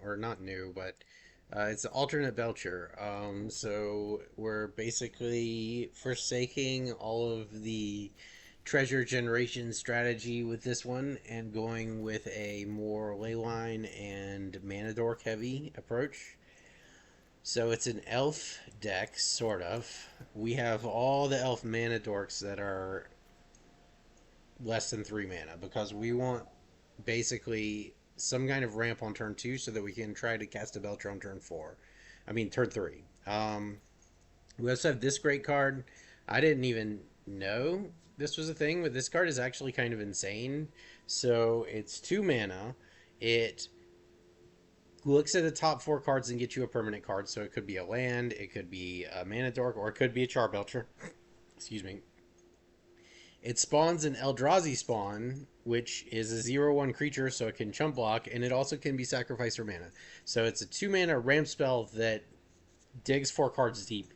or not new, but it's an alternate Belcher. So we're basically forsaking all of the treasure generation strategy with this one and going with a more leyline and mana dork heavy approach. So it's an elf deck, sort of. We have all the elf mana dorks that are less than 3 mana because we want basically some kind of ramp on turn 2 so that we can try to cast a Belcher on turn 4. I mean, turn 3. We also have this great card. I didn't even know this was a thing, but this card is actually kind of insane. So it's 2 mana. It looks at the top 4 cards and gets you a permanent card. So it could be a land, it could be a mana dork, or it could be a Charbelcher. Excuse me. It spawns an Eldrazi spawn, which is a 0/1 creature, so it can chump block, and it also can be sacrificed for mana. So it's a 2 mana ramp spell that digs 4 cards deep.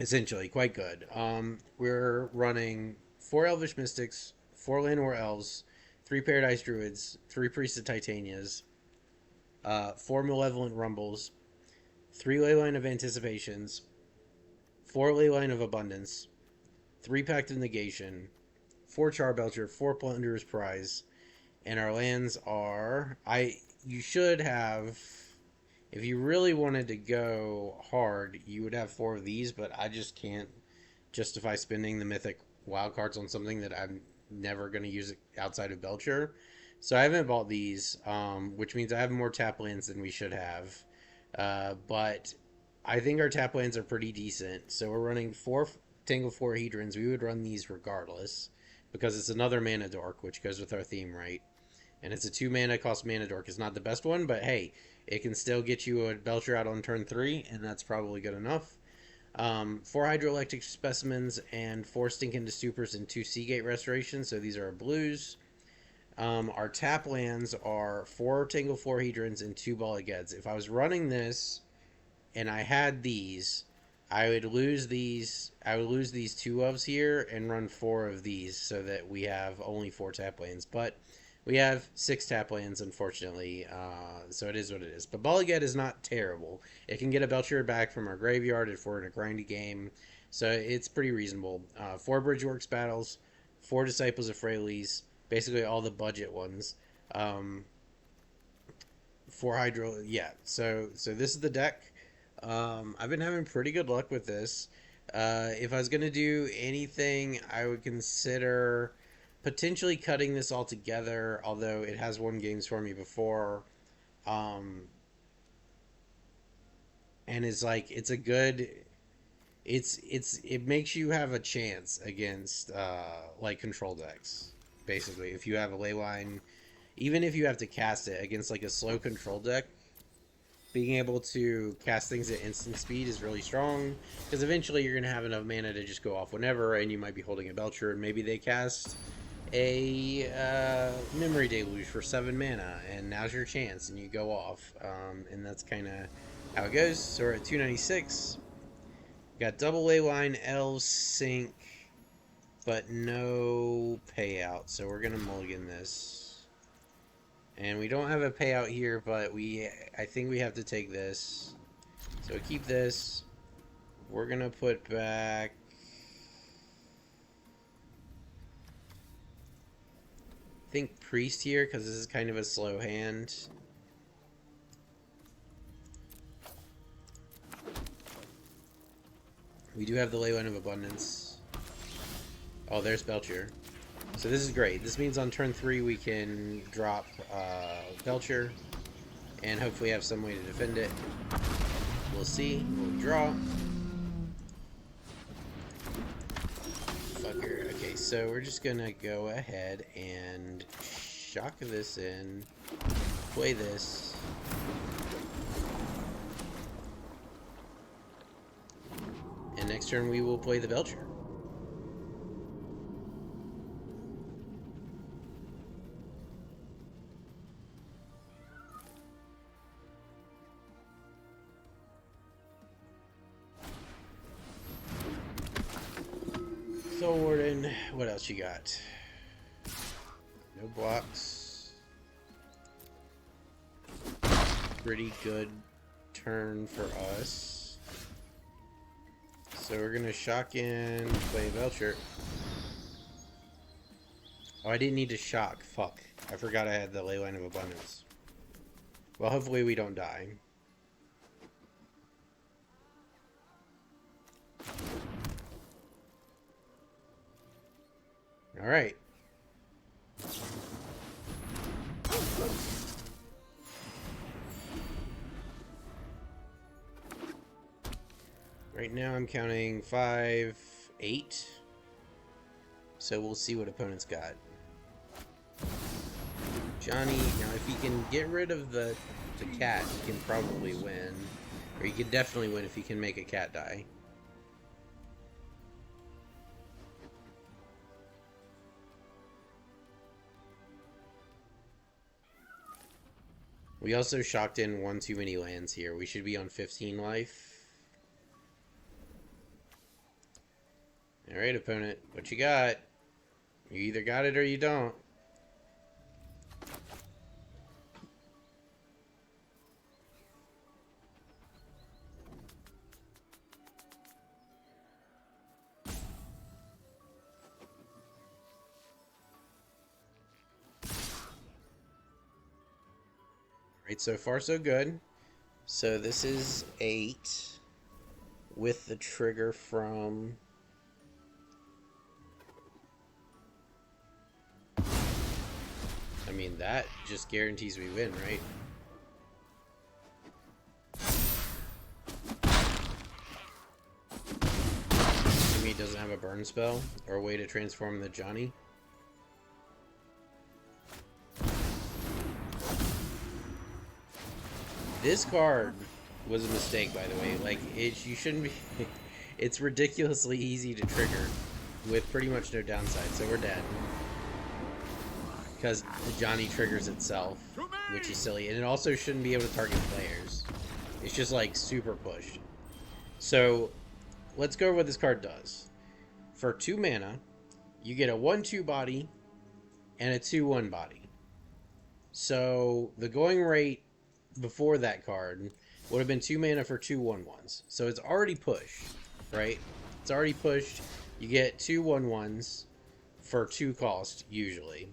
Essentially, quite good. We're running 4 Elvish Mystics, 4 Llanowar Elves, 3 Paradise Druids, 3 Priests of Titanias, 4 Malevolent Rumbles, 3 Leyline of Anticipations, 4 Leyline of Abundance, 3 Pact of Negation, 4 Charbelcher, 4 Plunderer's Prize, and our lands are... You should have... If you really wanted to go hard, you would have 4 of these, but I just can't justify spending the mythic wild cards on something that I'm never going to use outside of Belcher. So I haven't bought these, which means I have more tap lands than we should have. But I think our tap lands are pretty decent. So we're running 4 Tangle 4 Hedrons. We would run these regardless because it's another mana dork, which goes with our theme, right? And it's a 2 mana cost mana dork. It's not the best one, but hey, it can still get you a Belcher out on turn 3, and that's probably good enough. 4 Hydroelectric Specimens and 4 Stinking Destupers and 2 Seagate Restorations, so these are our blues. Our tap lands are 4 Tangle 4 Hedrons and 2 Ball of Geds. If I was running this and I had these, I would lose these 2 ofs here and run 4 of these so that we have only 4 tap lands. But we have 6 tap lands, unfortunately, so it is what it is. But Ball of Ged is not terrible. It can get a Belcher back from our graveyard if we're in a grindy game, so it's pretty reasonable. 4 Bridgeworks Battles, 4 Disciples of Freyalise, basically all the budget ones. 4 Hydro, yeah. So this is the deck. I've been having pretty good luck with this. If I was going to do anything, I would consider potentially cutting this all together, although it has won games for me before. And it's like, it's a good... It makes you have a chance against, like, control decks, basically. If you have a leyline, even if you have to cast it against, like, a slow control deck, being able to cast things at instant speed is really strong, because eventually you're going to have enough mana to just go off whenever, and you might be holding a Belcher, and maybe they cast a Memory Deluge for 7 mana, and now's your chance, and you go off. And that's kind of how it goes. So we're at 296. Got double leyline, elves, sync, but no payout, so we're going to mulligan this. And we don't have a payout here, but I think we have to take this. So keep this. We're going to put back... I think Priest here, because this is kind of a slow hand. We do have the Leyline of Abundance. Oh, there's Belcher. So this is great. This means on turn 3 we can drop Belcher and hopefully have some way to defend it. We'll see. We'll draw. Fucker. Okay, so we're just gonna go ahead and shock this in, play this. And next turn we will play the Belcher. Soul Warden, what else you got? No blocks. pretty good turn for us. So we're gonna shock in, play Belcher. Oh, I didn't need to shock. Fuck. I forgot I had the Leyline of Abundance. Well, hopefully we don't die. Alright. Right now I'm counting 5, 8. So we'll see what opponent's got. Johnny, now if he can get rid of the cat, he can probably win. Or he can definitely win if he can make a cat die. We also shocked in one too many lands here. We should be on 15 life. Alright, opponent. What you got? You either got it or you don't. Alright, so far so good. So this is 8 with the trigger from... I mean, that just guarantees we win, right? Jimmy doesn't have a burn spell or a way to transform the Johnny. This card was a mistake, by the way. Like, you shouldn't be... It's ridiculously easy to trigger with pretty much no downside, so we're dead. Because the Johnny triggers itself, which is silly. And it also shouldn't be able to target players. It's just, like, super pushed. So, let's go over what this card does. For 2 mana, you get a 1/2 body and a 2/1 body. So, the going rate before that card would have been 2 mana for 2 1/1s. So, it's already pushed, right? It's already pushed. You get 2 1/1s for 2 cost, usually.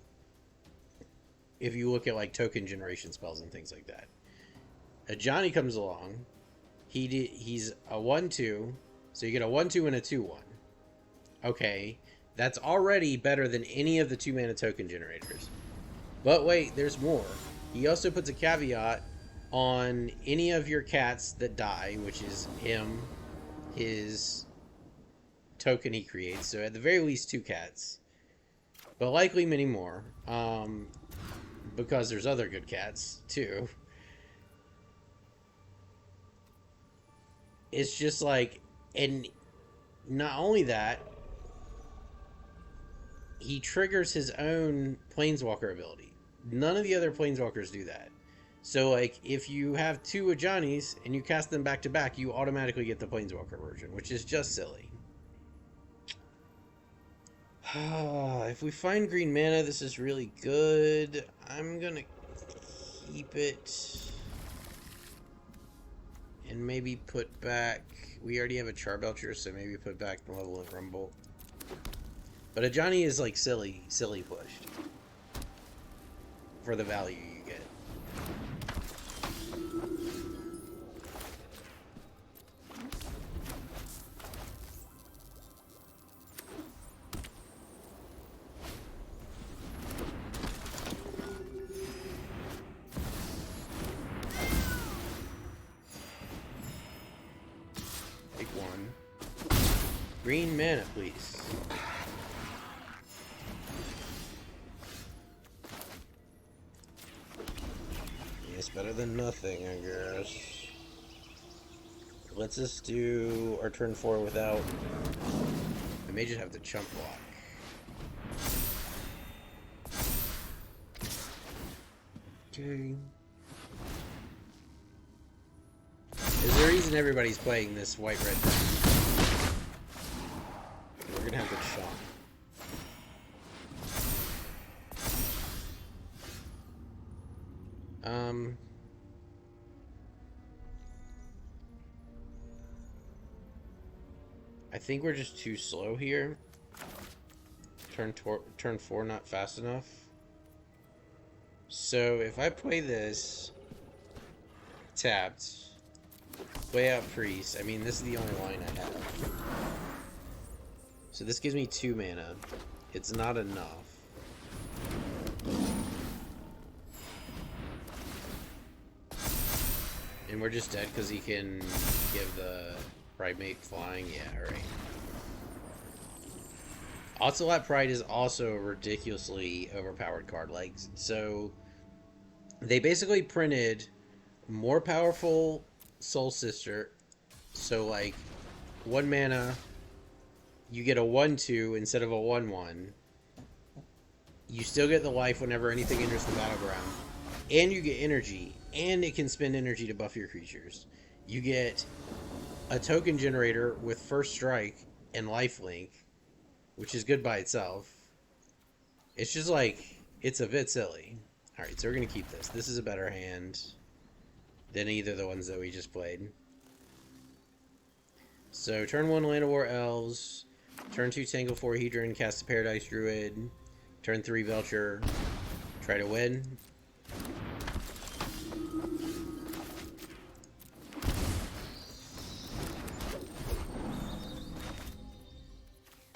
If you look at like token generation spells and things like that. A Johnny comes along. He's a 1/2, so you get a 1/2 and a 2/1. Okay, that's already better than any of the 2 mana token generators. But wait, there's more. He also puts a caveat on any of your cats that die, which is him, his token he creates. So at the very least 2 cats, but likely many more. Because there's other good cats, too. It's just like... And not only that, he triggers his own Planeswalker ability. None of the other Planeswalkers do that. So, like, if you have 2 Ajani's and you cast them back to back, you automatically get the Planeswalker version, which is just silly. If we find green mana, this is really good. I'm gonna keep it. And maybe put back... We already have a Charbelcher, so maybe put back the level of Rumble. But a Johnny is like silly pushed. For the value you get. Green mana, please. Yes, better than nothing, I guess. Let's just do our turn 4 without... I may just have to chump block. Okay. There's a reason everybody's playing this white-red deck. We're gonna have to shock. I think we're just too slow here. Turn 4 not fast enough. So if I play this tapped, play out priest, I mean this is the only line I have. So this gives me 2 mana. It's not enough. And we're just dead because he can give the Primate flying? Yeah, alright. Ocelot Pride is also a ridiculously overpowered card. Like, so they basically printed more powerful Soul Sister. So like 1 mana, you get a 1/2 instead of a 1/1. You still get the life whenever anything enters the battleground. And you get energy. And it can spend energy to buff your creatures. You get a token generator with First Strike and Lifelink, which is good by itself. It's just like, it's a bit silly. Alright, so we're going to keep this. This is a better hand than either of the ones that we just played. So, turn 1 Land of War Elves. Turn 2 Tangle 4 Hedron, cast a Paradise Druid. Turn 3 Belcher. Try to win.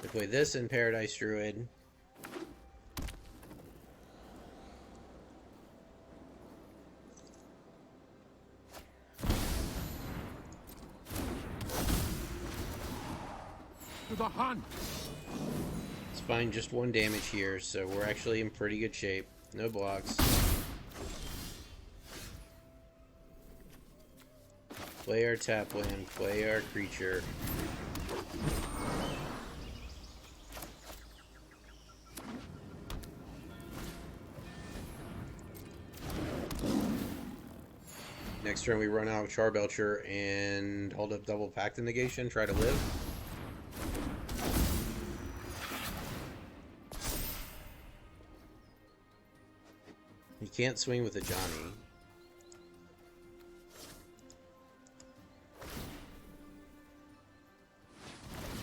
We play this in Paradise Druid. To the hunt! It's fine, just 1 damage here, so we're actually in pretty good shape. No blocks. Play our tap land, play our creature. Next turn we run out of Charbelcher and hold up double Pact of Negation, try to live. He can't swing with a Johnny.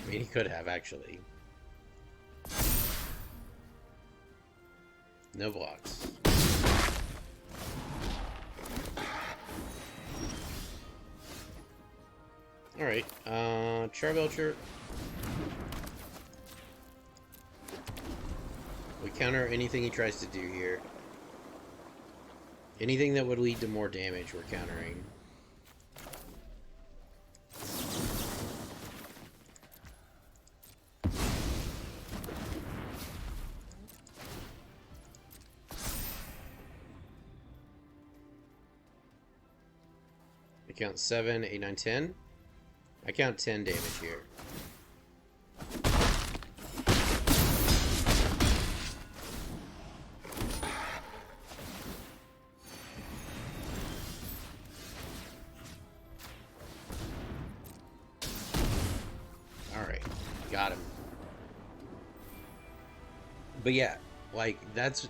I mean, he could have, actually. No blocks. Alright, Charbelcher. We counter anything he tries to do here. Anything that would lead to more damage, we're countering. I count 7, 8, 9, 10. I count 10 damage here. Alright, got him. But yeah, like, that's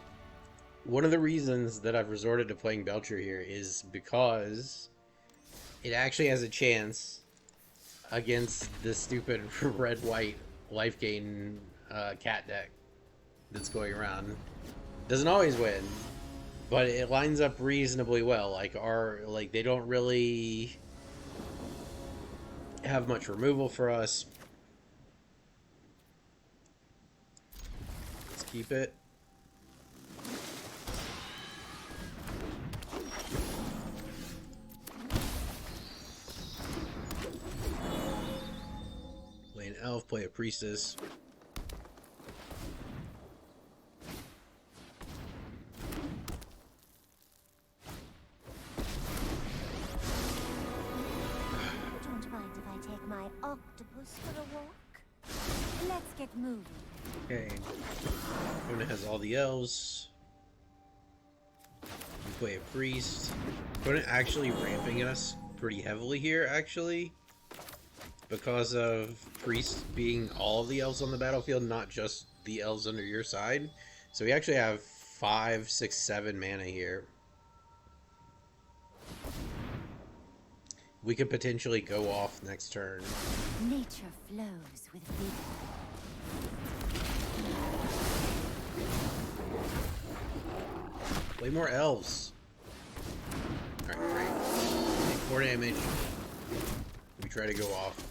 one of the reasons that I've resorted to playing Belcher here is because it actually has a chance against the stupid red-white life gain cat deck that's going around. Doesn't always win, but it lines up reasonably well. Like they don't really have much removal for us. Let's keep it. Play an elf, play a priestess. Don't mind if I take my octopus for a walk? Let's get moving. Okay. Opponent has all the elves. We play a priest. Opponent actually ramping us pretty heavily here, actually. Because of priest being all of the elves on the battlefield, not just the elves under your side. So we actually have 5, 6, 7 mana here. We could potentially go off next turn. Nature flows with vigor. Play more elves. Alright, great. Take 4 damage. We try to go off.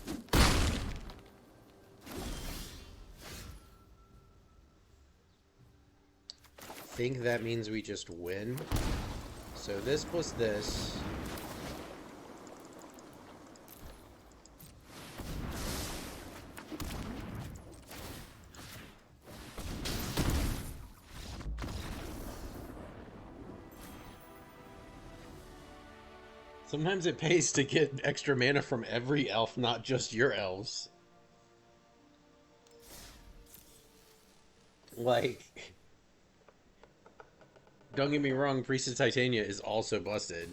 I think that means we just win. So this plus this. Sometimes it pays to get extra mana from every elf, not just your elves. Like, don't get me wrong, Priest of Titania is also busted.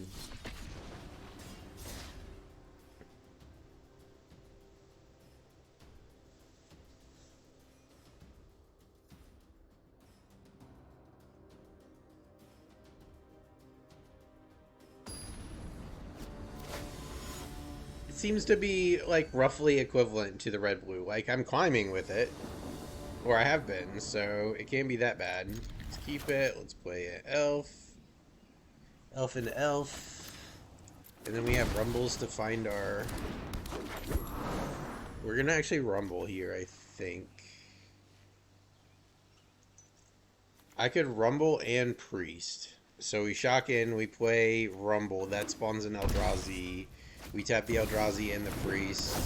It seems to be, like, roughly equivalent to the red-blue. Like, I'm climbing with it. Or I have been, so it can't be that bad. Let's keep it. Let's play an elf. Elf and elf. And then we have rumbles to find our... We're gonna actually rumble here, I think. I could rumble and priest. So we shock in, we play rumble. That spawns an Eldrazi. We tap the Eldrazi and the priest.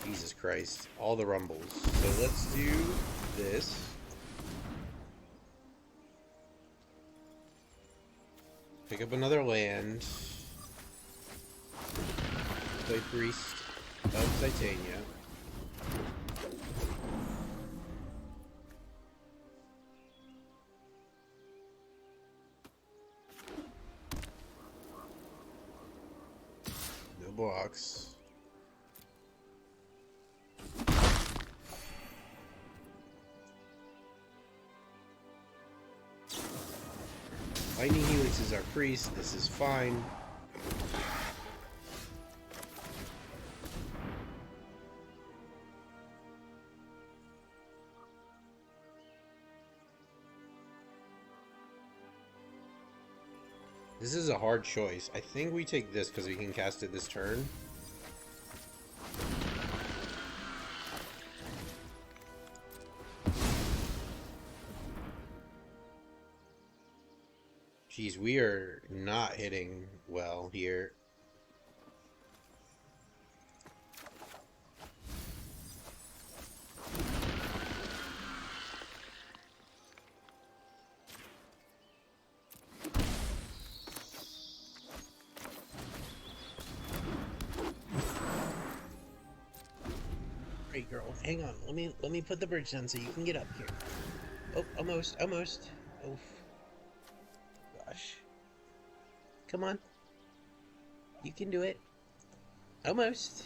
Jesus Christ. All the rumbles. So let's do this. Pick up another land. Play Priest of Titania. No blocks. Lightning Helix is our priest. This is fine. This is a hard choice. I think we take this because we can cast it this turn. Jeez, we are not hitting well here. Great girl, hang on. Let me put the bridge down so you can get up here. Oh, almost. Oh. Gosh. Come on. You can do it. Almost.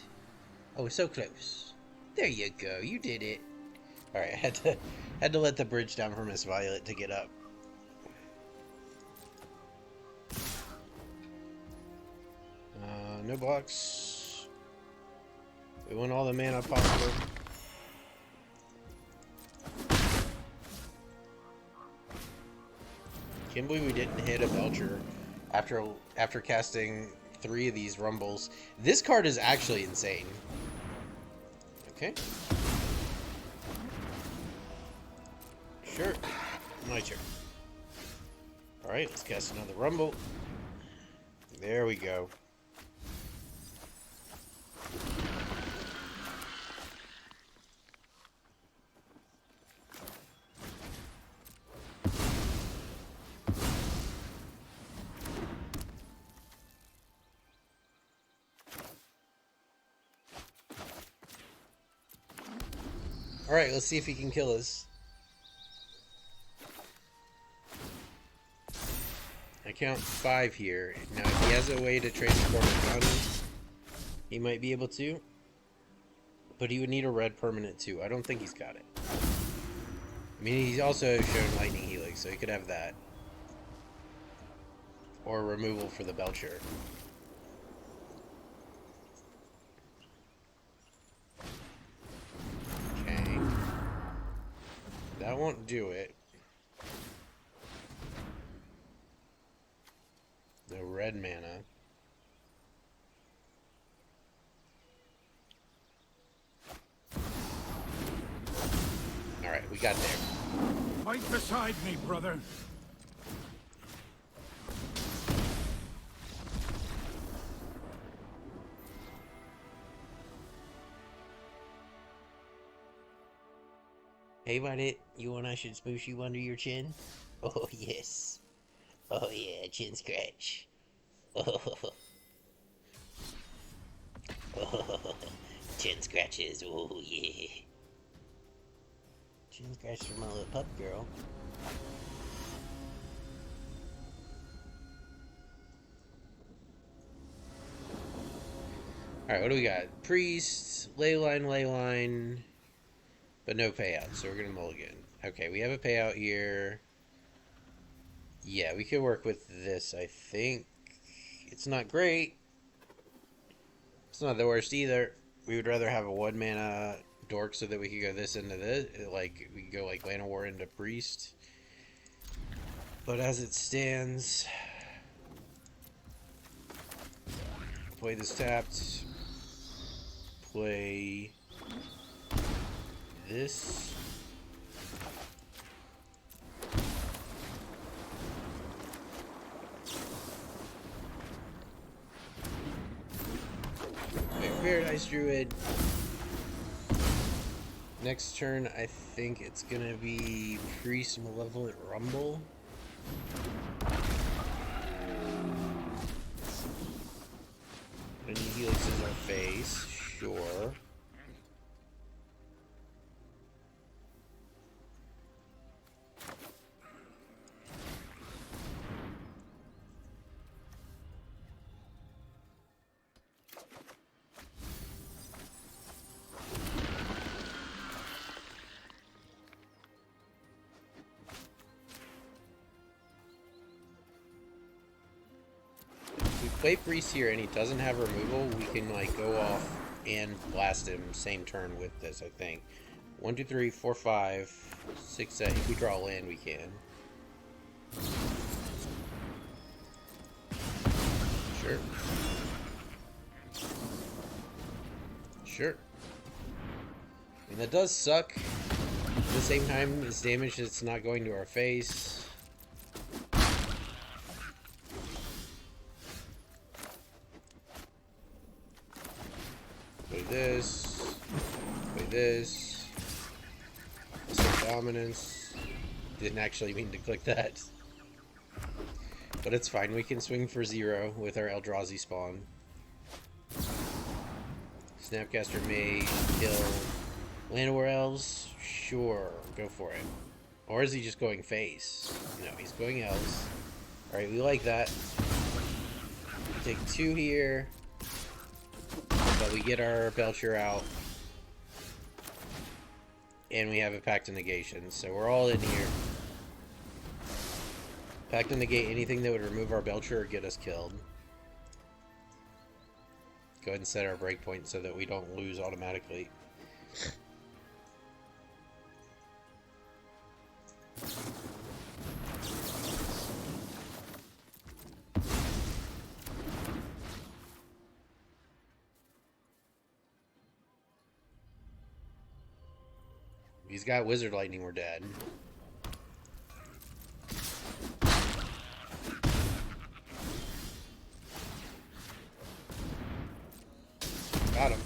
Oh, so close. There you go. You did it. Alright, I had to let the bridge down for Miss Violet to get up. No blocks. We want all the mana possible. Can't believe we didn't hit a Belcher after casting 3 of these rumbles. This card is actually insane. Okay. Sure. My turn. Alright, let's cast another rumble. There we go. Alright, let's see if he can kill us. I count 5 here. Now, if he has a way to transform a bounty, he might be able to. But he would need a red permanent too. I don't think he's got it. I mean, he's also shown Lightning Helix, so he could have that. Or removal for the Belcher. do it. No red mana. Alright, we got there. Fight beside me, brother. Hey, Violet, you want I should smoosh you under your chin? Oh, yes. Oh, yeah, chin scratch. Oh, oh, chin scratches, oh, yeah. Chin scratch for my little pup girl. Alright, what do we got? Priest, leyline, but no payout, so we're gonna mulligan. Okay, we have a payout here. Yeah, we could work with this, I think. It's not great. It's not the worst either. We would rather have a 1 mana dork so that we could go this into this. Like, we could go like Land of War into Priest. But as it stands, play this tapped. Play this. Paradise Druid. Next turn, I think it's gonna be Priest Malevolent Rumble. And Helix is our face, sure. Play Priest here and he doesn't have removal, we can like go off and blast him same turn with this, I think. 1, 2, 3, 4, 5, 6, 7. If we draw land, we can. Sure. Sure. I mean, that does suck. At the same time, it's damage that's not going to our face. Play this. Play this. Some dominance. Didn't actually mean to click that. But it's fine. We can swing for 0 with our Eldrazi spawn. Snapcaster may kill Land of War Elves. Sure. Go for it. Or is he just going face? No, he's going Elves. Alright, we like that. Take 2 here. But we get our Belcher out. And we have a Pact of Negation. So we're all in here. Pact of Negate anything that would remove our Belcher or get us killed. Go ahead and set our breakpoint so that we don't lose automatically. If he's got Wizard Lightning, we're dead. Got him.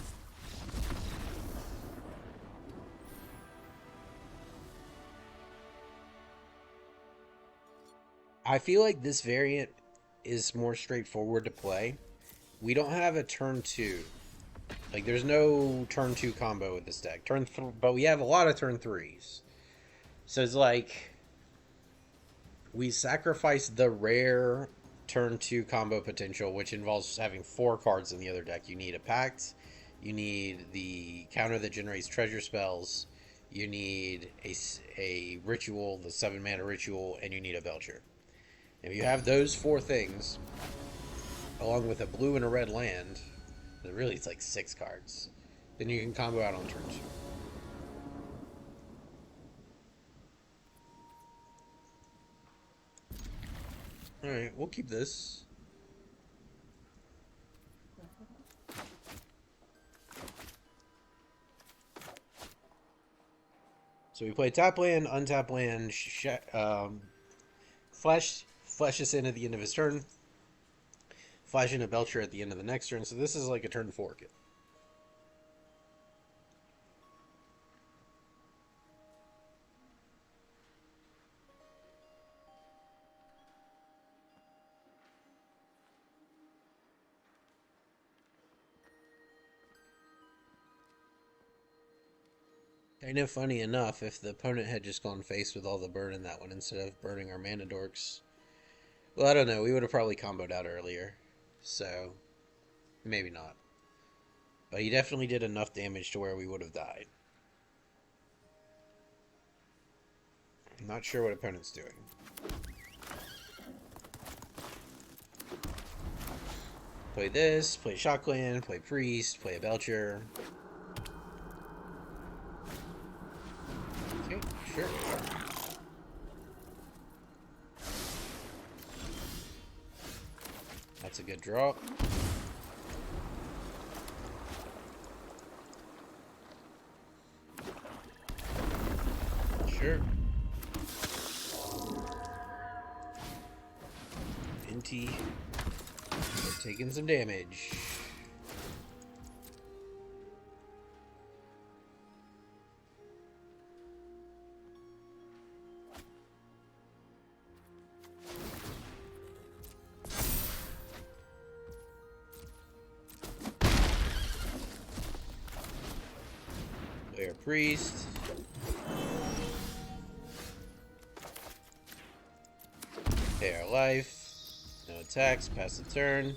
I feel like this variant is more straightforward to play. We don't have a turn 2. Like, there's no turn 2 combo with this deck. But we have a lot of turn 3s. So it's like, we sacrifice the rare turn 2 combo potential, which involves having 4 cards in the other deck. You need a Pact, you need the counter that generates treasure spells, you need a ritual, the 7 mana ritual, and you need a Belcher. If you have those 4 things, along with a blue and a red land, really it's like 6 cards, then you can combo out on turn 2. Alright, we'll keep this. So we play top land, untap land, flash this in at the end of his turn, flash in a Belcher at the end of the next turn. So this is like a turn 4 kill. Kind of funny enough, if the opponent had just gone face with all the burn in that one instead of burning our mana dorks. Well, I don't know. We would have probably comboed out earlier. So, maybe not. But he definitely did enough damage to where we would have died. I'm not sure what opponent's doing. Play this, play Shock Clan, play Priest, play a Belcher. Okay, sure. That's a good draw. Sure. Inty. Taking some damage. Player Priest. Pay our life. No attacks. Pass the turn.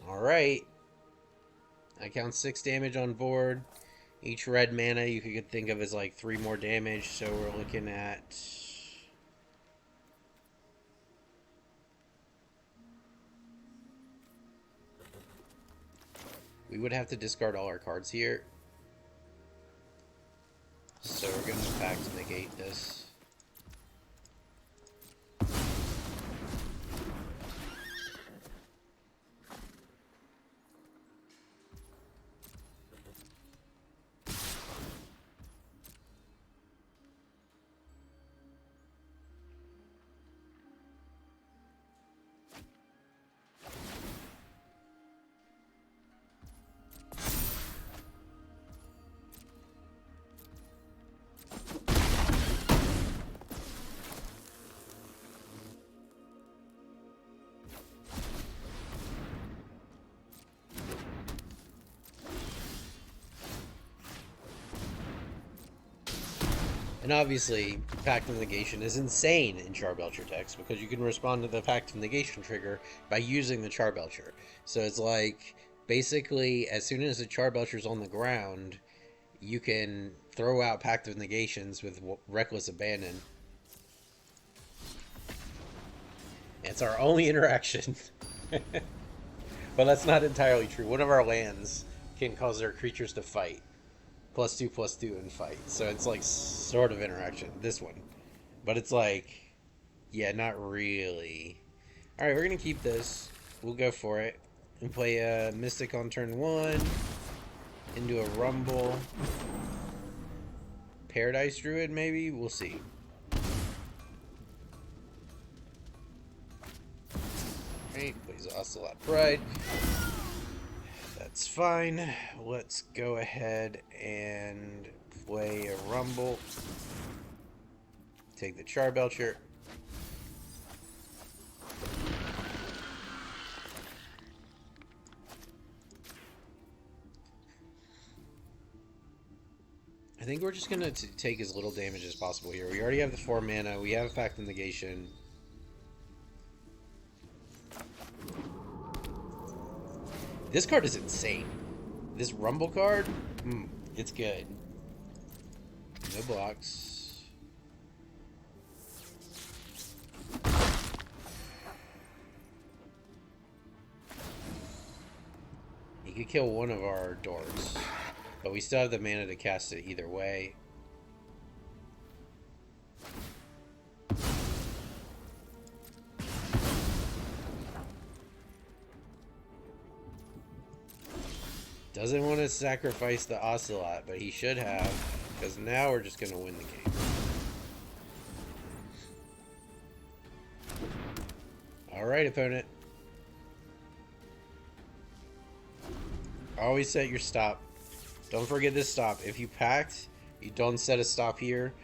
Alright. I count 6 damage on board. Each red mana you could think of as like 3 more damage. So we're looking at... we would have to discard all our cards here. So we're going to pack to negate this. And obviously, Pact of Negation is insane in Charbelcher text because you can respond to the Pact of Negation trigger by using the Charbelcher. So it's like, basically, as soon as the Charbelcher's on the ground, you can throw out Pact of Negations with Reckless Abandon. It's our only interaction. But that's not entirely true. One of our lands can cause their creatures to fight. +2/+2 and fight. So it's like sort of interaction. This one. But it's like, yeah, not really. Alright, we're going to keep this. We'll go for it. And play a Mystic on turn 1. Into a Rumble. Paradise Druid, maybe? We'll see. Alright, plays Ocelot Pride. That's fine. Let's go ahead and play a Rumble. Take the Charbelcher. I think we're just going to take as little damage as possible here. We already have the 4 mana. We have Pact of Negation. This card is insane. This Rumble card, it's good. No blocks. He could kill one of our dorks, but we still have the mana to cast it either way. Doesn't want to sacrifice the Ocelot, but he should have, because now we're just going to win the game. Alright, opponent. Always set your stop. Don't forget this stop. If you packed, you don't set a stop here.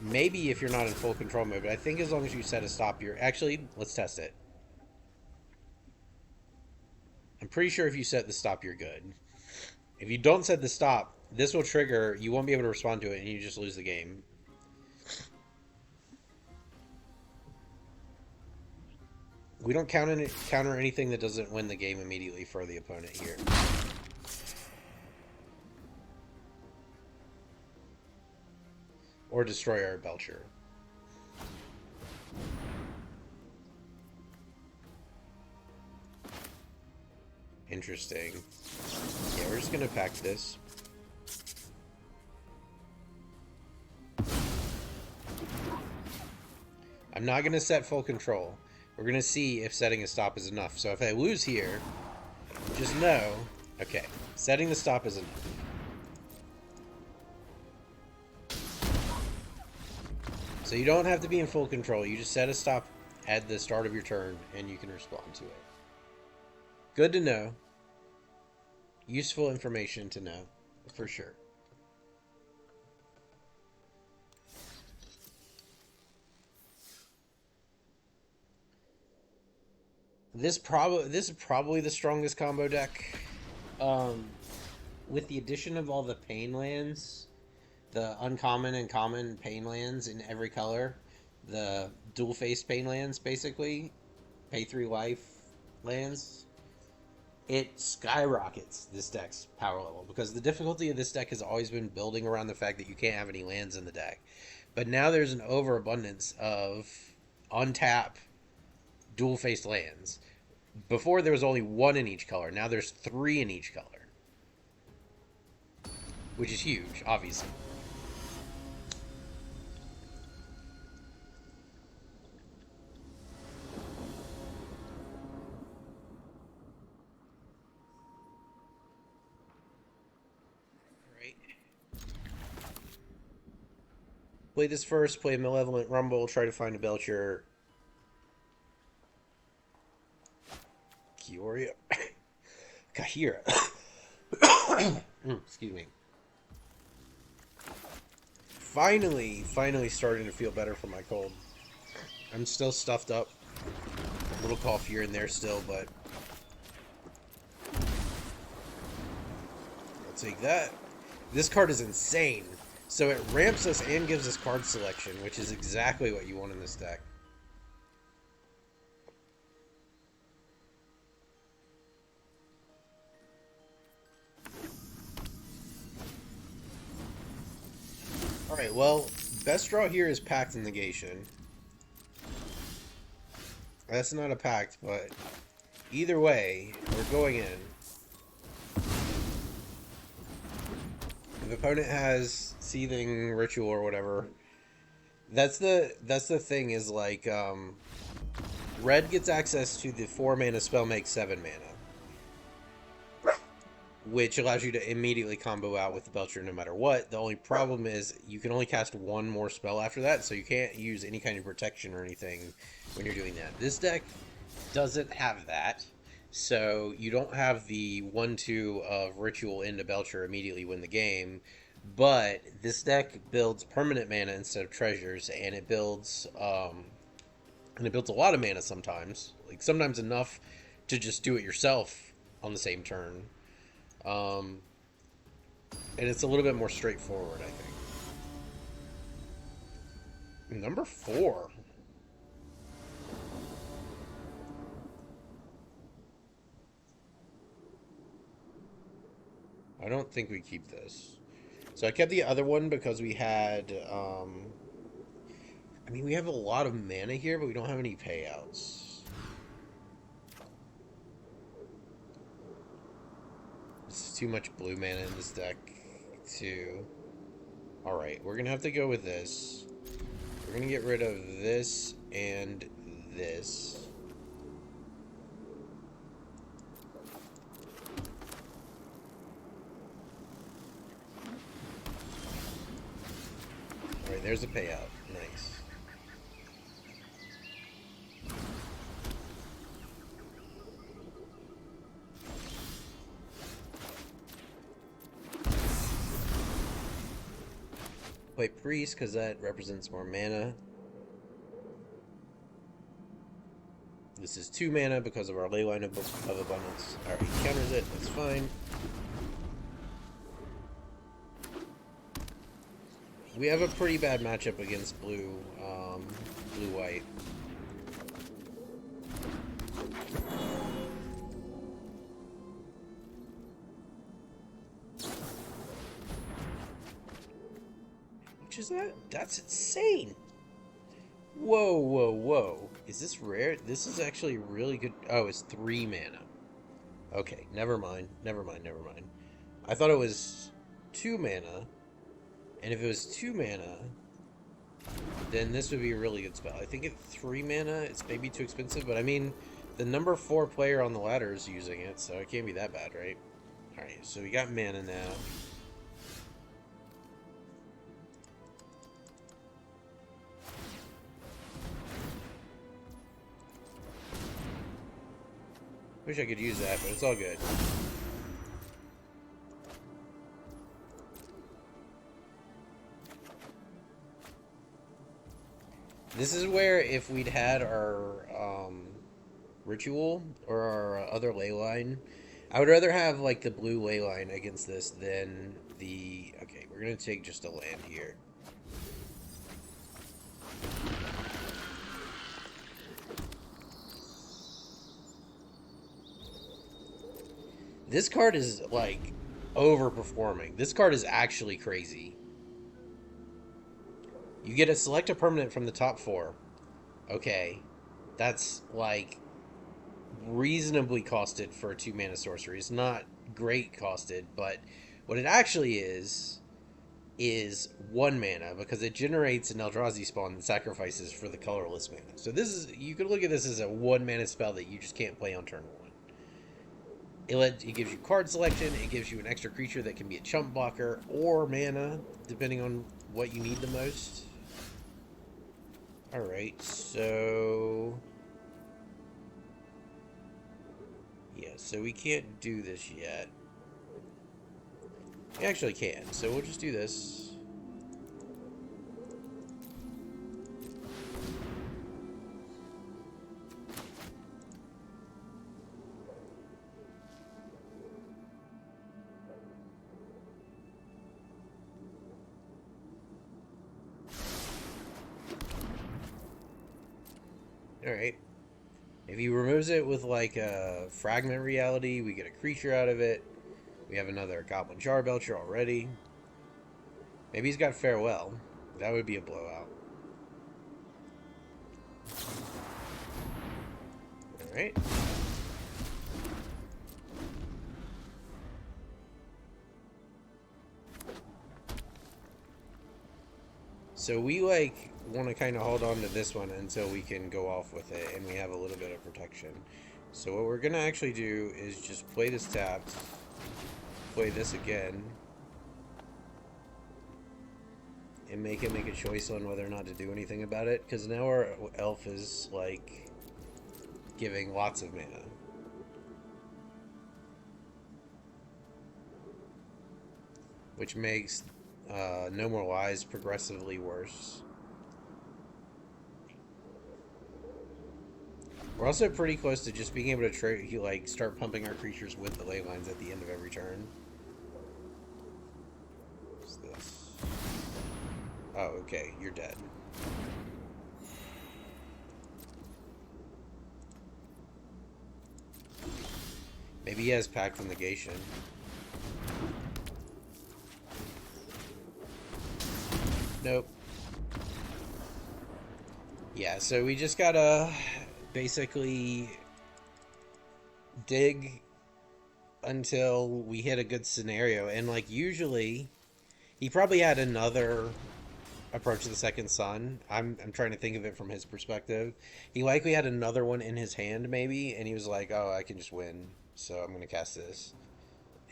Maybe if you're not in full control mode, but I think as long as you set a stop here... Actually, let's test it. I'm pretty sure if you set the stop, you're good. If you don't set the stop, this will trigger, you won't be able to respond to it, and you just lose the game. We don't counter anything that doesn't win the game immediately for the opponent here. Or destroy our Belcher. Interesting. Yeah, we're just gonna pack this. I'm not gonna set full control. We're gonna see if setting a stop is enough. So if I lose here, just know, okay, setting the stop is enough. So you don't have to be in full control. You just set a stop at the start of your turn, and you can respond to it. Good to know. Useful information to know, for sure. This is probably the strongest combo deck. With the addition of all the pain lands, the uncommon and common pain lands in every color, the dual-faced pain lands, basically, pay 3 life lands, it skyrockets this deck's power level, because the difficulty of this deck has always been building around the fact that you can't have any lands in the deck. But now there's an overabundance of untap dual-faced lands. Before there was only 1 in each color, now there's 3 in each color. Which is huge, obviously. Play this first, play a Malevolent Rumble, try to find a Belcher. Kioria. Kahira. Excuse me. Finally starting to feel better from my cold. I'm still stuffed up. A little cough here and there still, but... I'll take that. This card is insane. So it ramps us and gives us card selection, which is exactly what you want in this deck. Alright, well, best draw here is Pact and Negation. That's not a pact, but either way, we're going in. If the opponent has Seething Ritual or whatever, that's the thing is like, red gets access to the 4 mana spell make 7 mana, which allows you to immediately combo out with the Belcher no matter what. The only problem is you can only cast 1 more spell after that, so you can't use any kind of protection or anything when you're doing that. This deck doesn't have that, so you don't have the 1/2 of Ritual into Belcher immediately win the game. But this deck builds permanent mana instead of treasures, and it builds a lot of mana sometimes. Like sometimes enough to just do it yourself on the same turn. And it's a little bit more straightforward, I think. Number 4. I don't think we keep this. So I kept the other one because we had, I mean, we have a lot of mana here, but we don't have any payouts. It's too much blue mana in this deck, too. Alright, we're going to have to go with this. We're going to get rid of this and this. there's a payout. Nice. Play Priest, because that represents more mana. This is 2 mana because of our Leyline of Abundance. Alright, he counters it, that's fine. We have a pretty bad matchup against blue-white. Which is that? That's insane! Whoa, whoa, whoa. Is this rare? This is actually really good. Oh, it's 3 mana. Okay, never mind. Never mind, never mind. I thought it was 2 mana. And if it was 2 mana, then this would be a really good spell. I think at 3 mana, it's maybe too expensive. But I mean, the number 4 player on the ladder is using it, so it can't be that bad, right? Alright, so we got mana now. Wish I could use that, but it's all good. This is where if we'd had our ritual or our other ley line, I would rather have like the blue ley line against this than the... Okay, we're going to take just a land here. This card is, like, overperforming. This card is actually crazy. You get to select a permanent from the top 4. Okay. That's, like, reasonably costed for a 2-mana sorcery. It's not great costed, but what it actually is 1 mana, because it generates an Eldrazi spawn that sacrifices for the colorless mana. So this is... You could look at this as a 1-mana spell that you just can't play on turn 1. It gives you card selection, it gives you an extra creature that can be a chump blocker or mana, depending on what you need the most. Alright, so... Yeah, so we can't do this yet. We actually can, so we'll just do this. Alright. If he removes it with like a fragment reality, we get a creature out of it. We have another Goblin Charbelcher already. Maybe he's got Farewell. That would be a blowout. Alright. So we like want to kind of hold on to this one until we can go off with it and we have a little bit of protection. So what we're going to actually do is just play this tapped, play this again, and make a choice on whether or not to do anything about it, because now our elf is like giving lots of mana. Which makes No More Lies progressively worse. We're also pretty close to just being able to like start pumping our creatures with the ley lines at the end of every turn. What's this? Oh, okay, you're dead. Maybe he has Pact of Negation. Nope. Yeah, so we just gotta basically dig until we hit a good scenario. And like usually he probably had another Approach to the Second Sun. I'm trying to think of it from his perspective. He likely had another one in his hand maybe, and he was like, oh, I can just win, so I'm gonna cast this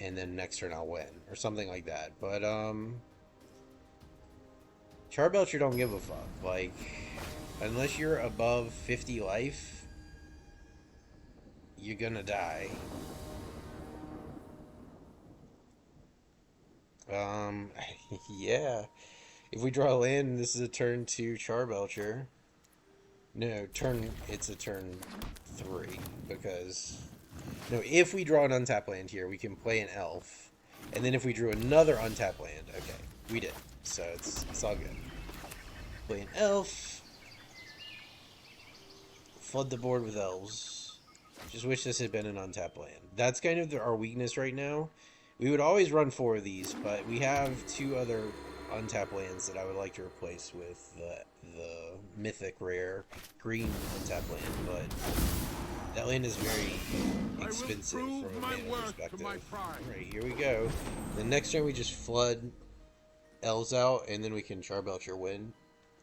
and then next turn I'll win or something like that. But Charbelcher don't give a fuck. Like, unless you're above 50 life, you're gonna die. Yeah. If we draw land, this is a turn 2 Charbelcher. No, it's a turn 3, because... No, if we draw an untapped land here, we can play an elf. And then if we drew another untapped land, okay, we did. So it's all good. Play an elf. Flood the board with elves. Just wish this had been an untapped land. That's kind of our weakness right now. We would always run 4 of these, but we have 2 other untapped lands that I would like to replace with the mythic rare green untapped land, but that land is very expensive from a mana perspective. Alright, here we go. The next turn we just flood elves out, and then we can Charbelcher win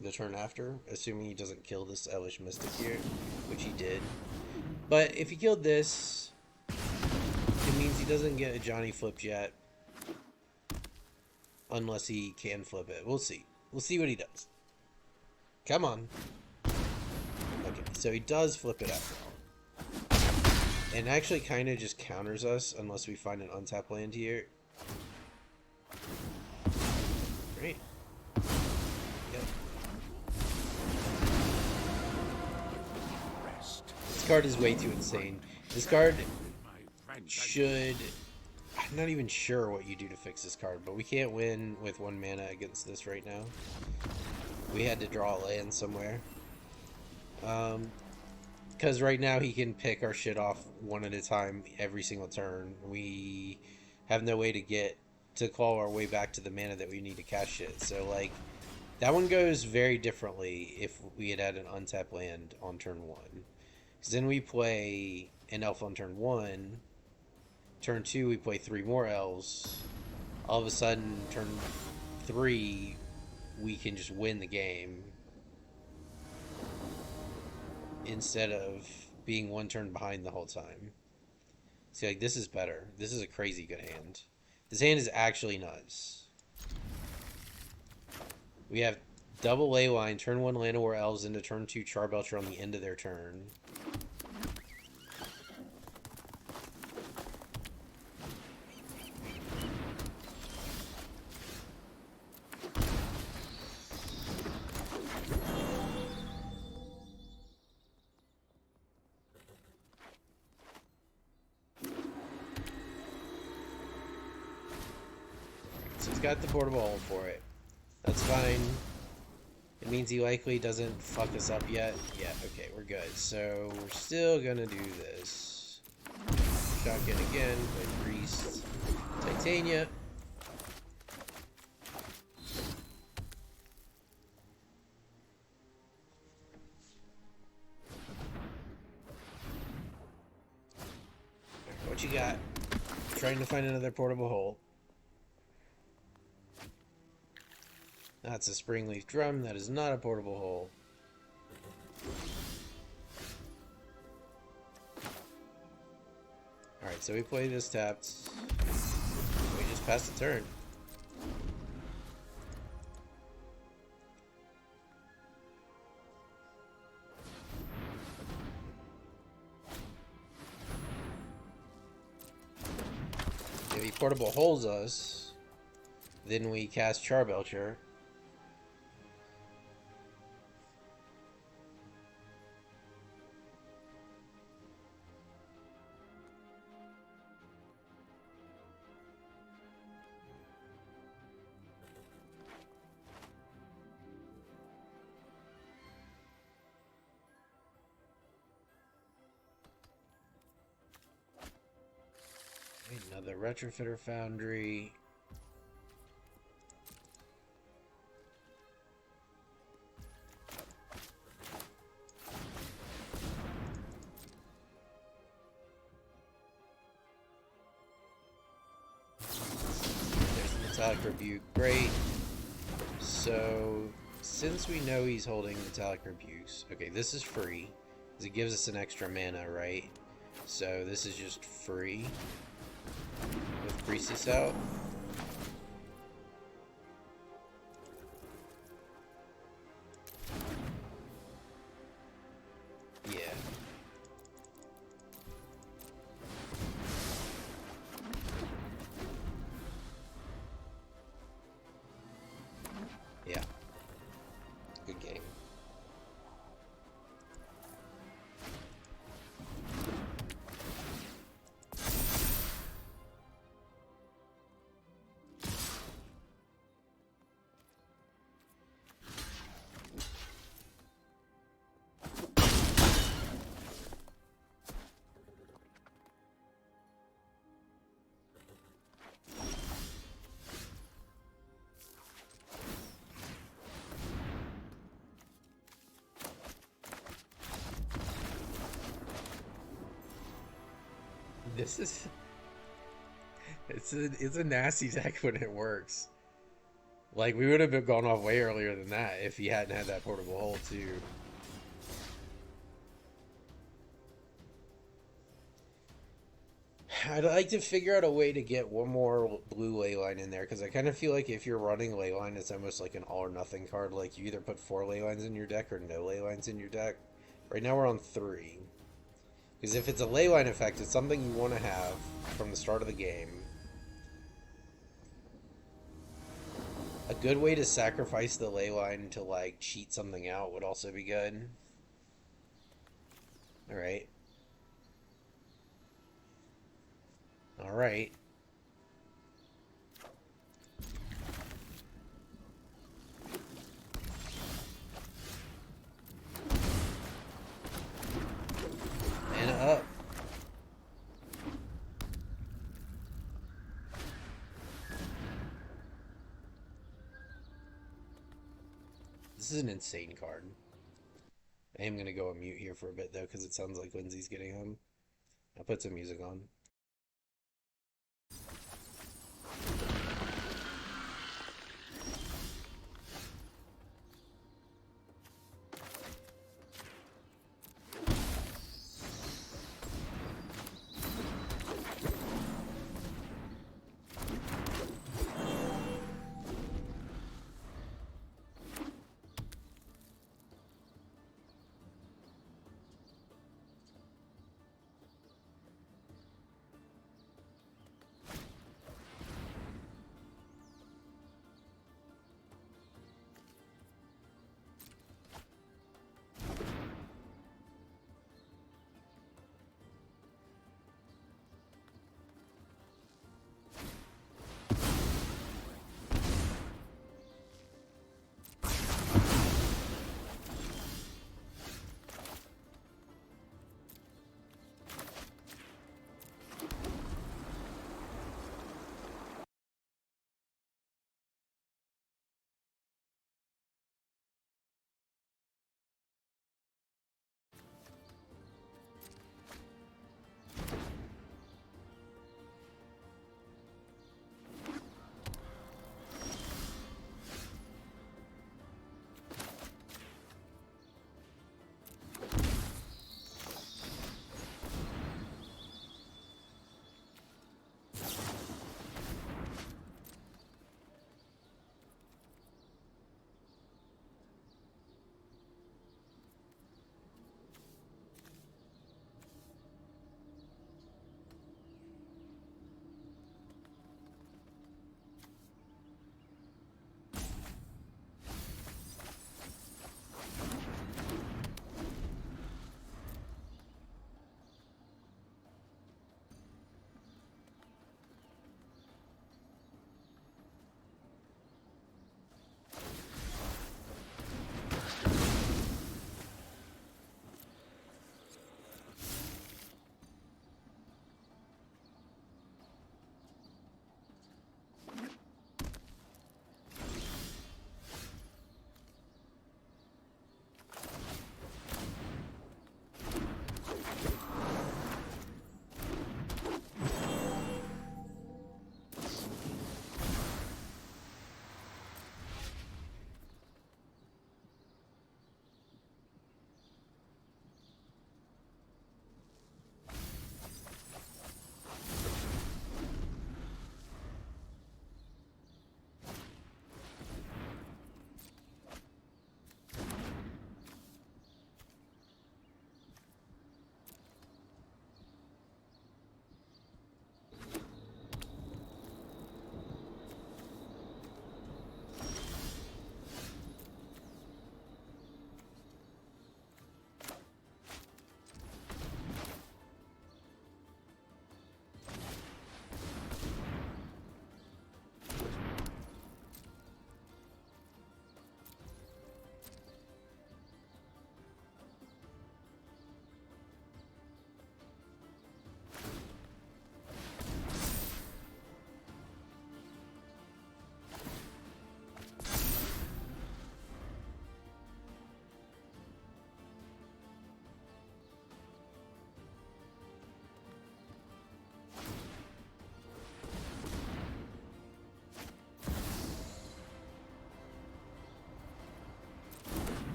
the turn after, assuming he doesn't kill this Elvish Mystic here, which he did. But if he killed this, it means he doesn't get a Johnny flipped yet. Unless he can flip it. We'll see. We'll see what he does. Come on. Okay, so he does flip it after all. And actually kind of just counters us unless we find an untapped land here. Great. Yep. This card is way too insane. This card should... I'm not even sure what you do to fix this card, but we can't win with 1 mana against this right now. We had to draw a land somewhere. Because right now he can pick our shit off one at a time every single turn. We have no way to claw our way back to the mana that we need to cast shit. So, like, that one goes very differently if we had an untapped land on turn 1. Because then we play an elf on turn 1. Turn 2, we play 3 more elves. All of a sudden, turn 3, we can just win the game. Instead of being 1 turn behind the whole time. See, like, this is better. This is a crazy good hand. This hand is actually nuts. We have double Leyline, turn 1 Llanowar Elves into turn 2 Charbelcher on the end of their turn. He's got the portable hole for it. That's fine. It means he likely doesn't fuck us up yet. Yeah, okay, we're good. So we're still gonna do this. Shotgun again, play Priest. Titania. What you got? Trying to find another portable hole. That's a Springleaf Drum. That is not a portable hole. Alright, so we play this tapped. We just passed the turn. If he portable holes us, then we cast Charbelcher. Another Retrofitter Foundry. There's the Metallic Rebuke. Great. So, since we know he's holding Metallic Rebukes, okay, this is free, because it gives us an extra mana, right? So, this is just free. With Priestess out. This is it's a nasty deck when it works. Like, we would have been gone off way earlier than that if he hadn't had that portable hole too. I'd like to figure out a way to get one more blue leyline in there, because I kind of feel like if you're running leyline, it's almost like an all or nothing card. Like, you either put 4 leylines in your deck or no leylines in your deck. Right now we're on 3. Because if it's a leyline effect, it's something you want to have from the start of the game. A good way to sacrifice the leyline to, like, cheat something out would also be good. Alright. Alright. And up. This is an insane card. I am going to go on mute here for a bit, though, because it sounds like Lindsay's getting home. I'll put some music on.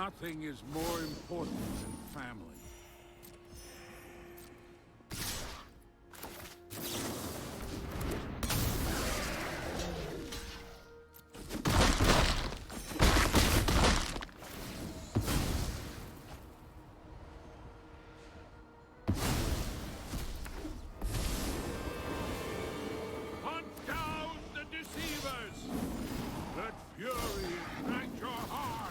Nothing is more important than family. Hunt down the deceivers! Let fury ignite your heart!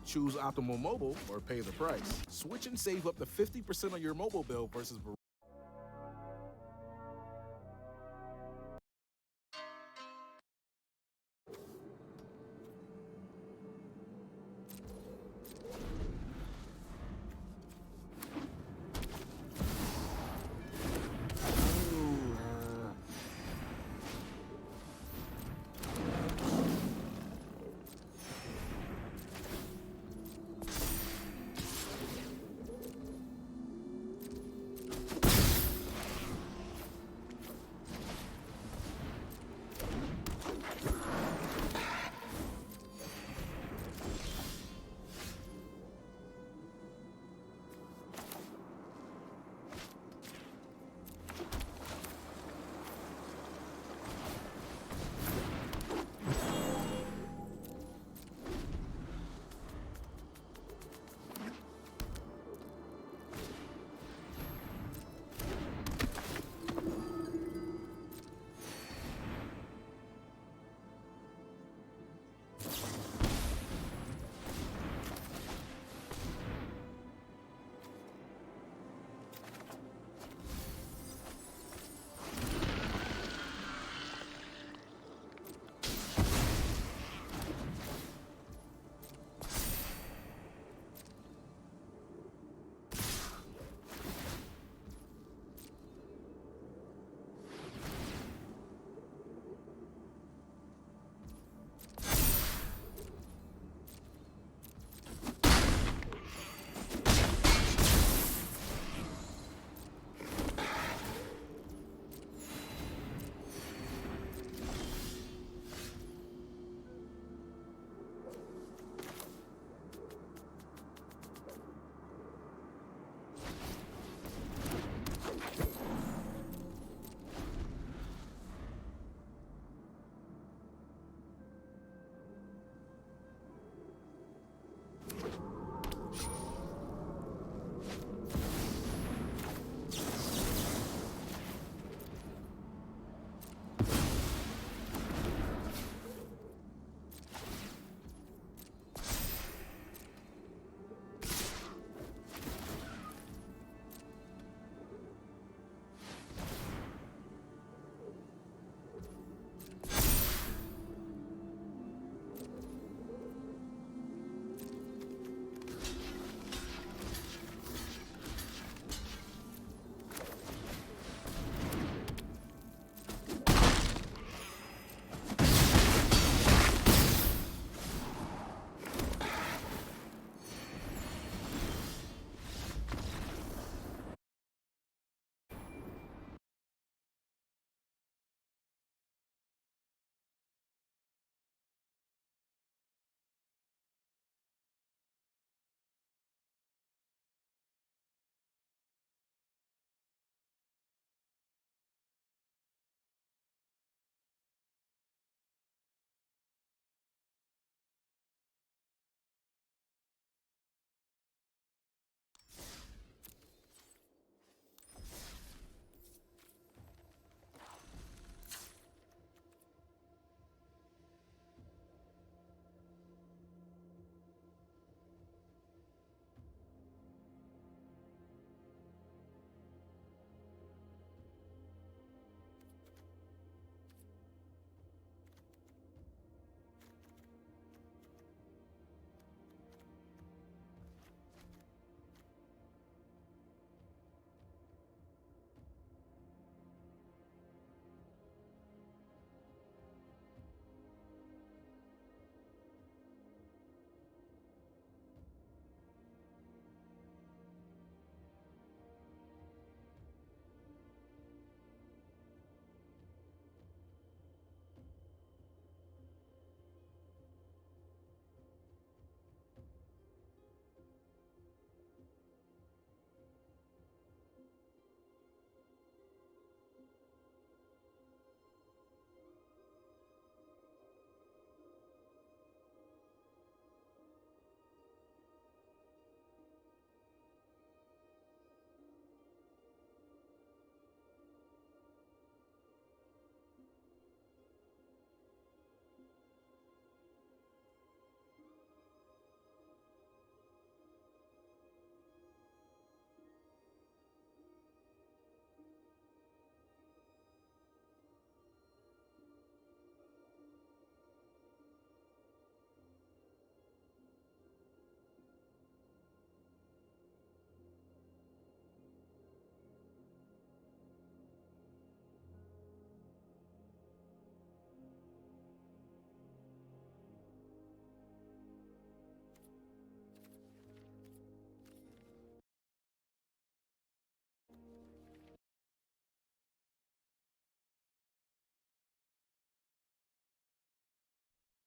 Choose Optimal Mobile or pay the price. Switch and save up to 50% on your mobile bill versus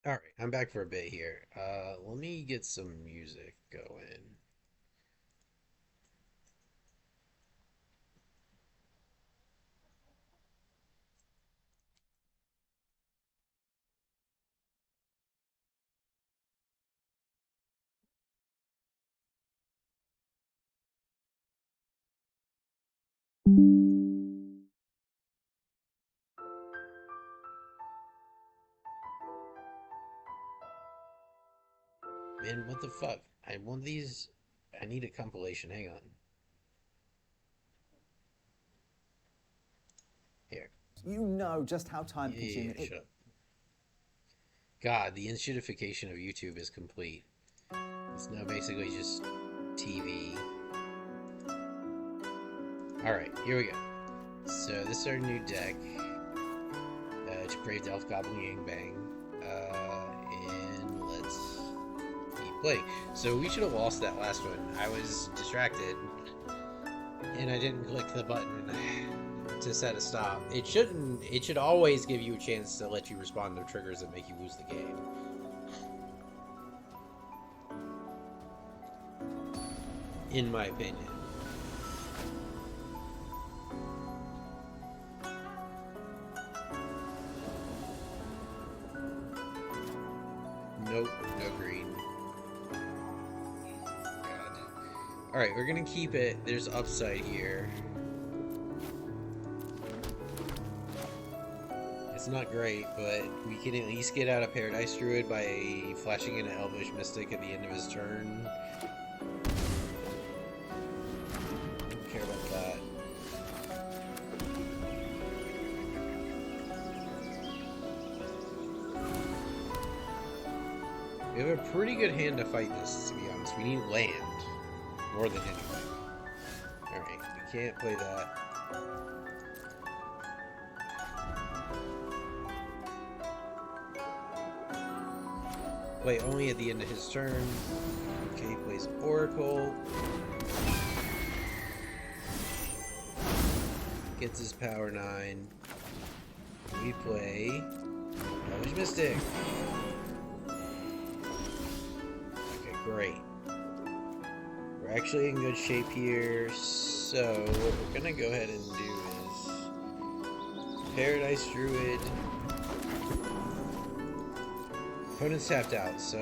All right, I'm back for a bit here. Let me get some music going. Man, what the fuck? I want these. I need a compilation. Hang on. Here. You know just how time Yeah, consuming it. shut up. God, the institutification of YouTube is complete. It's now basically just TV. Alright, here we go. So this is our new deck. It's Brave Elf Goblin Gangbang. And let's keep playing. So we should have lost that last one. I was distracted and I didn't click the button to set a stop. It shouldn't. It should always give you a chance to let you respond to triggers that make you lose the game. In my opinion. Nope, no green. God. Alright, we're gonna keep it. There's upside here. It's not great, but we can at least get out of Paradise Druid by flashing in an Elvish Mystic at the end of his turn. Don't care about that. We have a pretty good hand to fight this, to be honest. We need land more than anything. Alright, we can't play that. Play only at the end of his turn. Okay, he plays Oracle. Gets his power 9. We play Elvish Mystic. Okay, great. We're actually in good shape here. So what we're gonna go ahead and do is Paradise Druid. Opponent's tapped out, so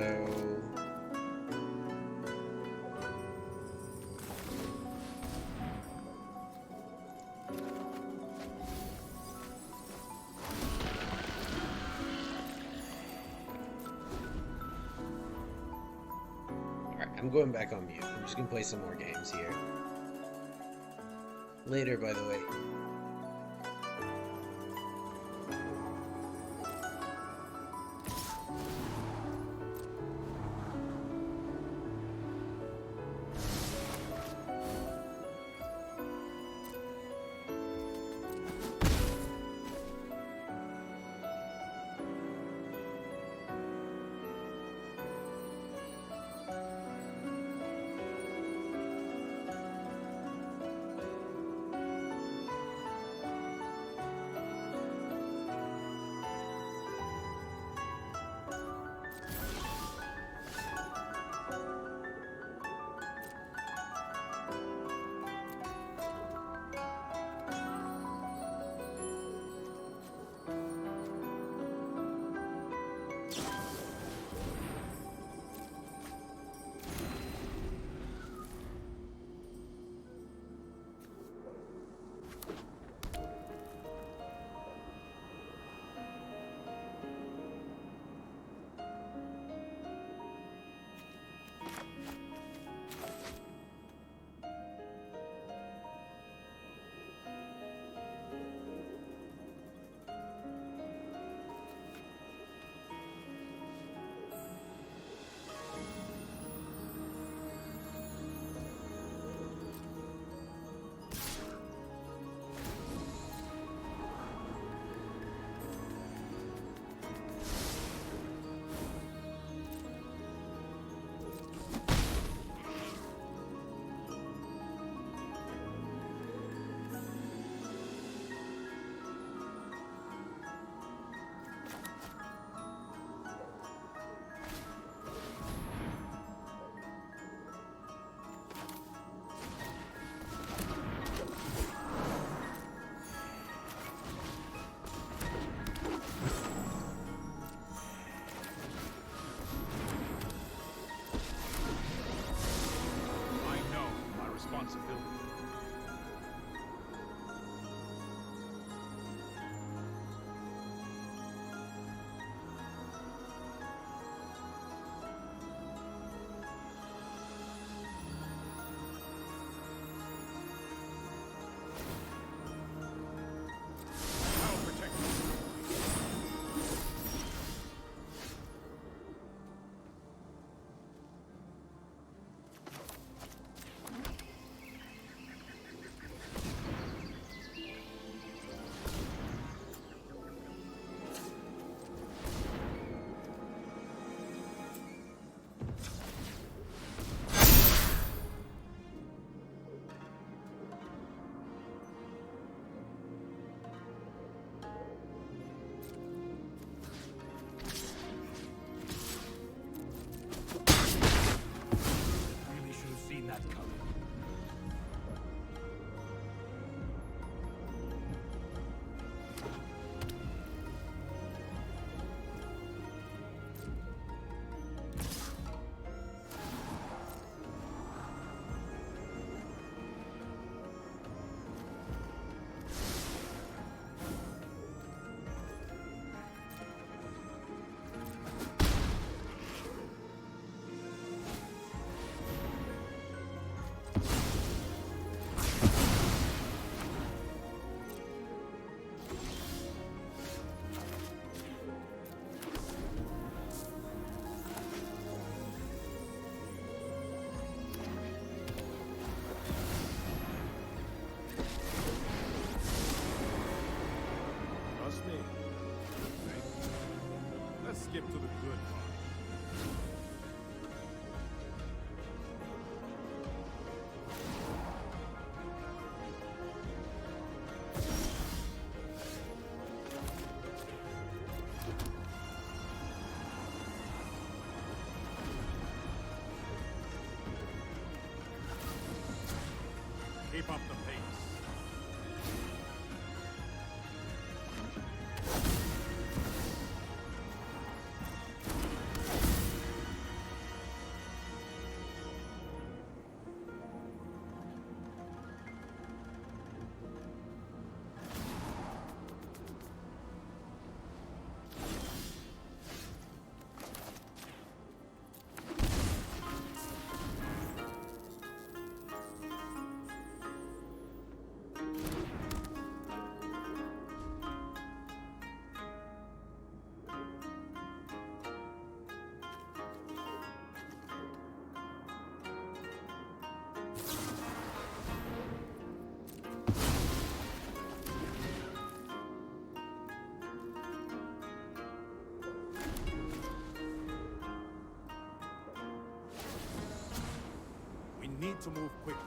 alright, I'm going back on mute. I'm just gonna play some more games here. Later, by the way. skip to the good part. Keep up the pace. We need to move quickly.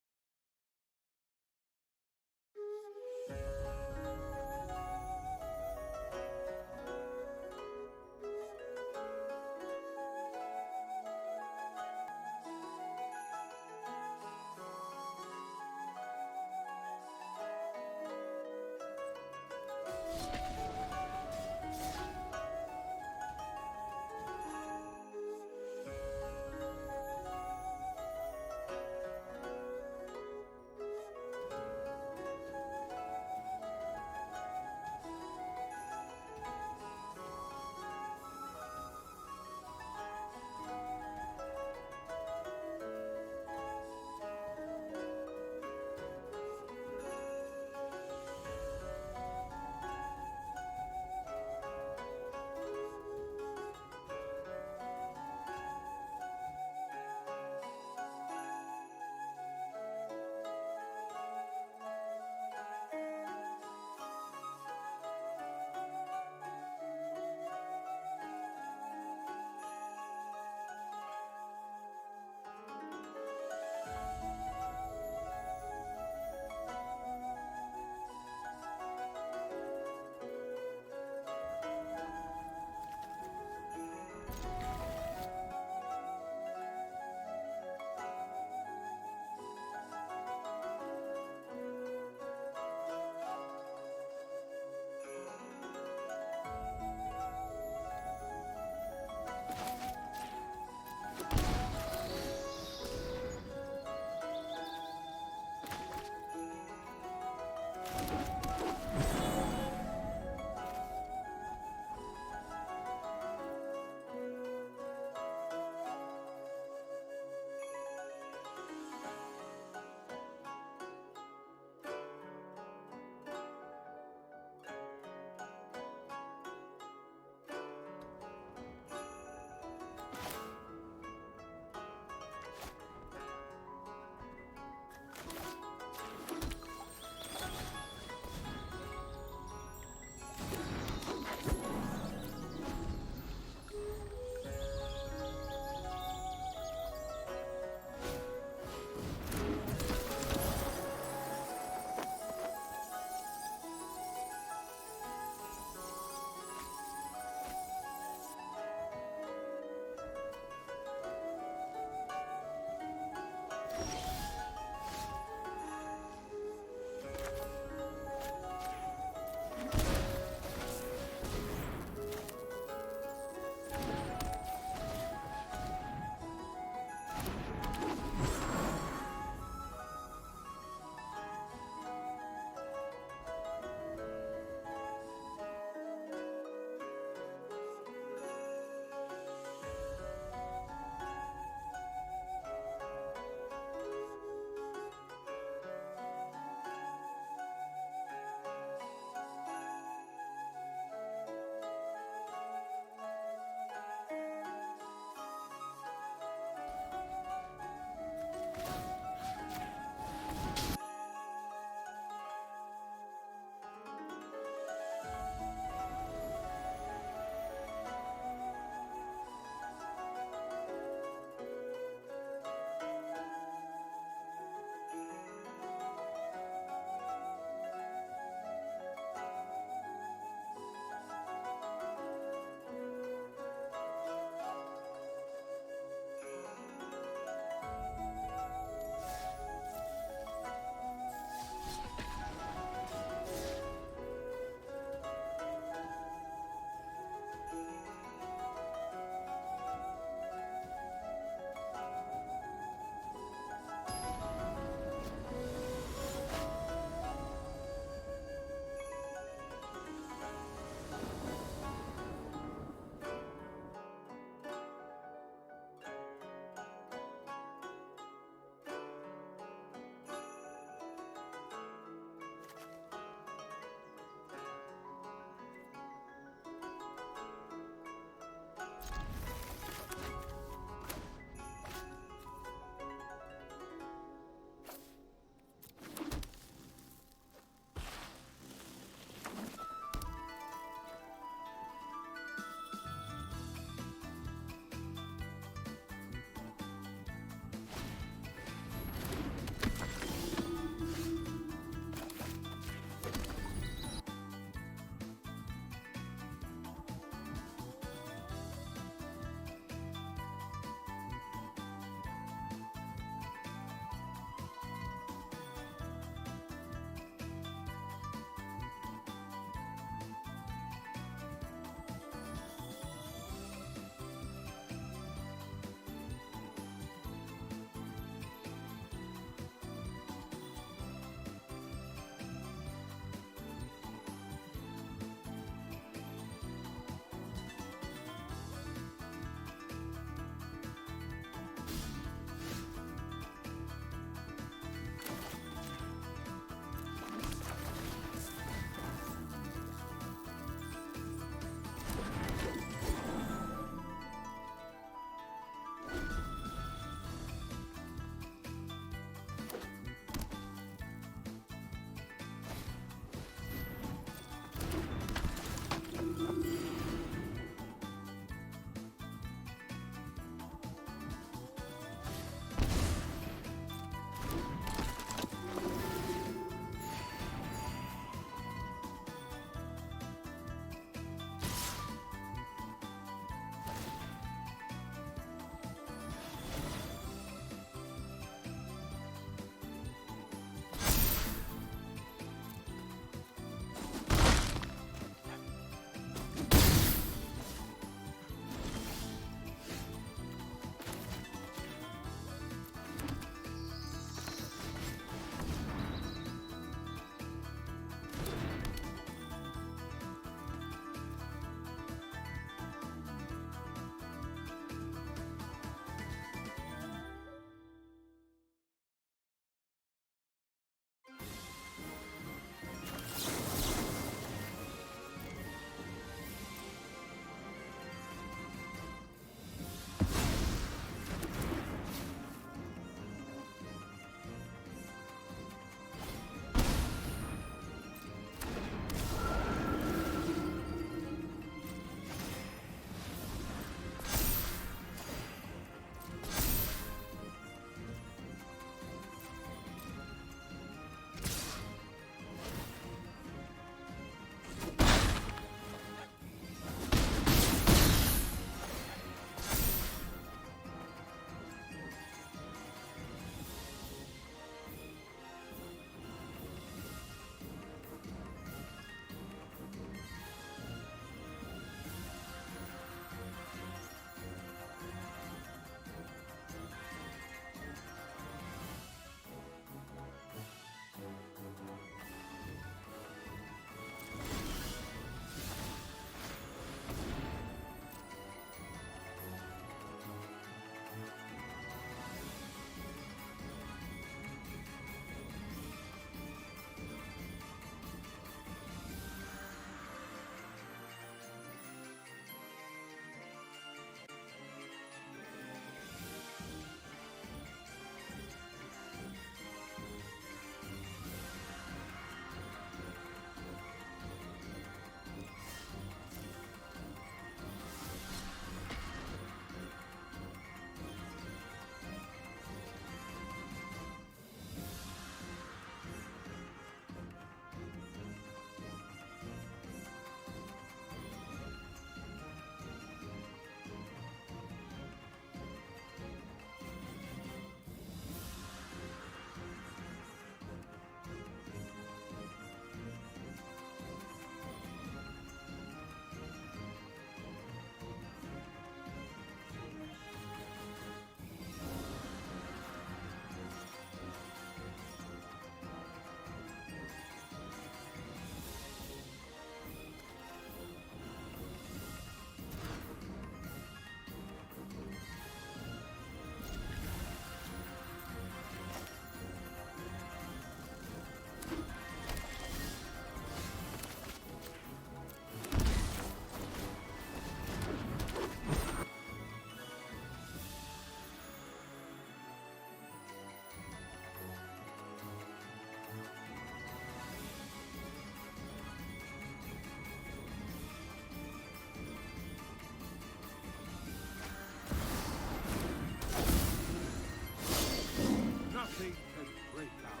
Great downfall.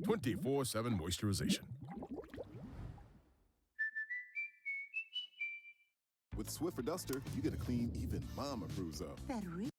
.24/7 moisturization. With Swiffer Duster, you get a clean even mom approves of. Very